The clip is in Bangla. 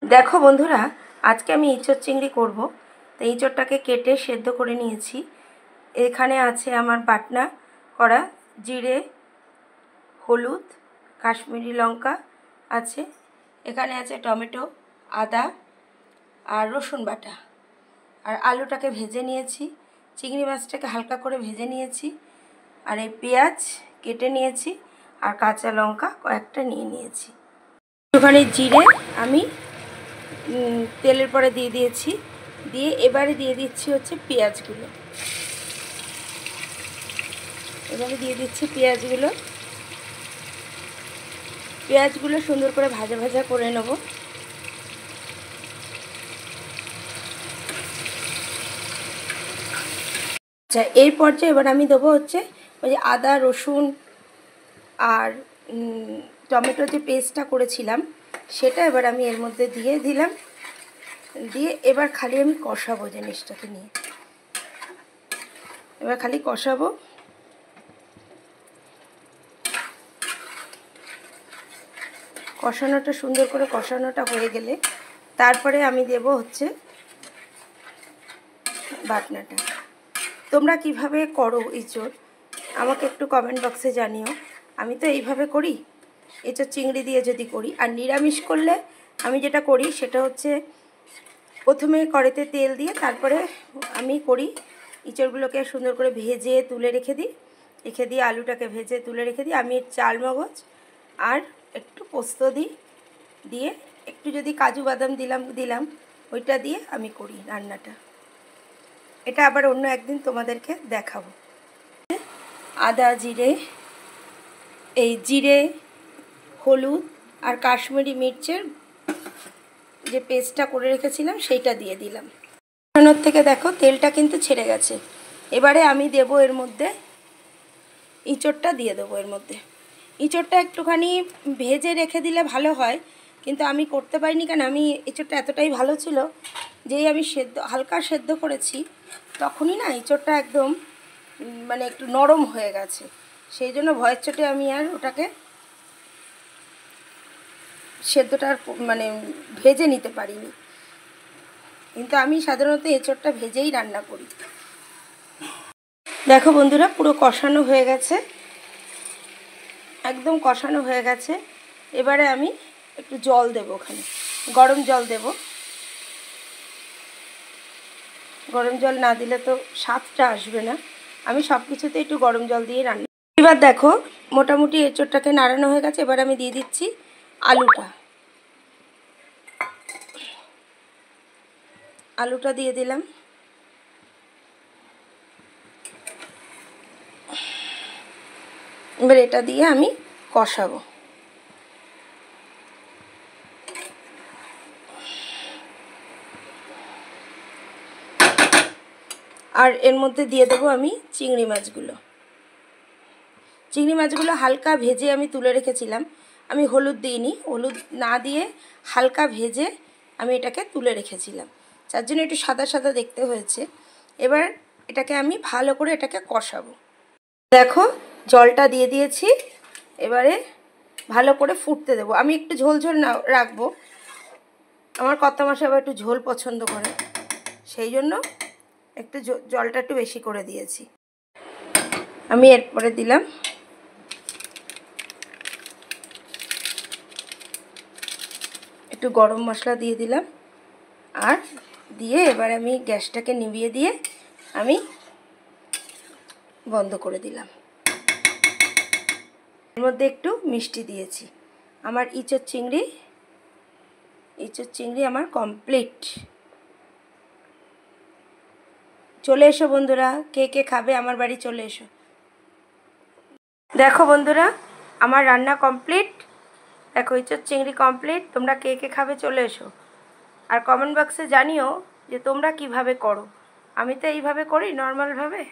দেখো বন্ধুরা, আজকে আমি ইঁচড় চিংড়ি করব। তো ইঁচড়টাকে কেটে সেদ্ধ করে নিয়েছি। এখানে আছে আমার বাটনা করা জিরে, হলুদ, কাশ্মীরি লঙ্কা আছে। এখানে আছে টমেটো, আদা আর রসুন বাটা। আর আলুটাকে ভেজে নিয়েছি, চিংড়ি মাছটাকে হালকা করে ভেজে নিয়েছি। আর এই পেঁয়াজ কেটে নিয়েছি আর কাঁচা লঙ্কা কয়েকটা নিয়েছি। একটুখানি জিরে আমি তেলের পরে দিয়ে দিয়েছি। দিয়ে এবারে দিয়ে দিচ্ছি হচ্ছে পেঁয়াজগুলো। এবারে দিয়ে দিচ্ছি পেঁয়াজগুলো সুন্দর করে ভাজা ভাজা করে নেব। আচ্ছা, এই পর্যায়ে এবার আমি দেবো হচ্ছে ওই যে আদা রসুন আর টমেটো যে পেস্টটা করেছিলাম সেটা এবার আমি এর মধ্যে দিয়ে দিলাম। দিয়ে এবার খালি আমি কষাবো জিনিসটাকে নিয়ে। এবার খালি কষাবো। কষানোটা সুন্দর করে কষানোটা হয়ে গেলে তারপরে আমি দেব হচ্ছে বাটনাটা। তোমরা কিভাবে করো ইঁচড় আমাকে একটু কমেন্ট বক্সে জানিও। আমি তো এইভাবে করি, ইঁচড় চিংড়ি দিয়ে যদি করি। আর নিরামিষ করলে আমি যেটা করি সেটা হচ্ছে প্রথমে কড়াইতে তেল দিয়ে তারপরে আমি করি ইঁচড়গুলোকে সুন্দর করে ভেজে তুলে রেখে দিই। আলুটাকে ভেজে তুলে রেখে দিই। আমি চাল মগজ আর একটু পোস্ত দিয়ে একটু যদি কাজু বাদাম দিলাম ওইটা দিয়ে আমি করি রান্নাটা। এটা আবার অন্য একদিন তোমাদেরকে দেখাবো। আদা জিরে হলুদ আর কাশ্মীরি মির্চের যে পেস্টটা করে রেখেছিলাম সেইটা দিয়ে দিলাম। কষানোর থেকে দেখো তেলটা কিন্তু ছেড়ে গেছে। এবারে আমি দেব এর মধ্যে ইঁচড়টা দিয়ে দেবো। এর মধ্যে ইঁচড়টা একটুখানি ভেজে রেখে দিলে ভালো হয়, কিন্তু আমি করতে পারিনি। কেন, আমি ইঁচড়টা এতটাই ভালো ছিল যেই আমি হালকা সেদ্ধ করেছি তখনই না ইঁচড়টা একদম মানে একটু নরম হয়ে গেছে। সেই জন্য ভয়ের চোটে আমি আর ওটাকে সেদ্ধটা মানে ভেজে নিতে পারিনি। কিন্তু আমি সাধারণত এঁচড়টা ভেজেই রান্না করি। দেখো বন্ধুরা, পুরো কষানো হয়ে গেছে, একদম কষানো হয়ে গেছে। এবারে আমি একটু জল দেবো, ওখানে গরম জল দেব। গরম জল না দিলে তো স্বাদটা আসবে না। আমি সব কিছুতে একটু গরম জল দিয়ে রান্না। এবার দেখো মোটামুটি এঁচড়টাকে নাড়ানো হয়ে গেছে। এবার আমি দিয়ে দিচ্ছি আলুটা দিয়ে দিলাম। এবার এটা দিয়ে আমি কষাবো। আর এর মধ্যে দিয়ে দেবো আমি চিংড়ি মাছগুলো হালকা ভেজে আমি তুলে রেখেছিলাম। আমি হলুদ দিইনি, হলুদ না দিয়ে হালকা ভেজে আমি এটাকে তুলে রেখেছিলাম, যার জন্য একটু সাদা সাদা দেখতে হয়েছে। এবার এটাকে আমি ভালো করে এটাকে কষাবো। দেখো জলটা দিয়ে দিয়েছি। এবারে ভালো করে ফুটতে দেবো। আমি একটু ঝোল না রাখবো, আমার কর্তামশাই আবার একটু ঝোল পছন্দ করে, সেই জন্য একটু জলটা একটু বেশি করে দিয়েছি। আমি এরপরে দিলাম একটু গরম মশলা দিয়ে দিলাম। আর দিয়ে এবার আমি গ্যাসটাকে নিভিয়ে দিয়ে আমি বন্ধ করে দিলাম। এর মধ্যে একটু মিষ্টি দিয়েছি। আমার ইঁচড় চিংড়ি আমার কমপ্লিট। চলে এসো বন্ধুরা, কে কে খাবে আমার বাড়ি চলে এসো। দেখো বন্ধুরা, আমার রান্না কমপ্লিট। দেখো ইঁচড় চিংড়ি কমপ্লিট। তোমরা কে কে খাবে চলে এসো। আর কমেন্ট বক্সে জানিও যে তোমরা কিভাবে করো। আমি তো এইভাবে করি নর্মালভাবে।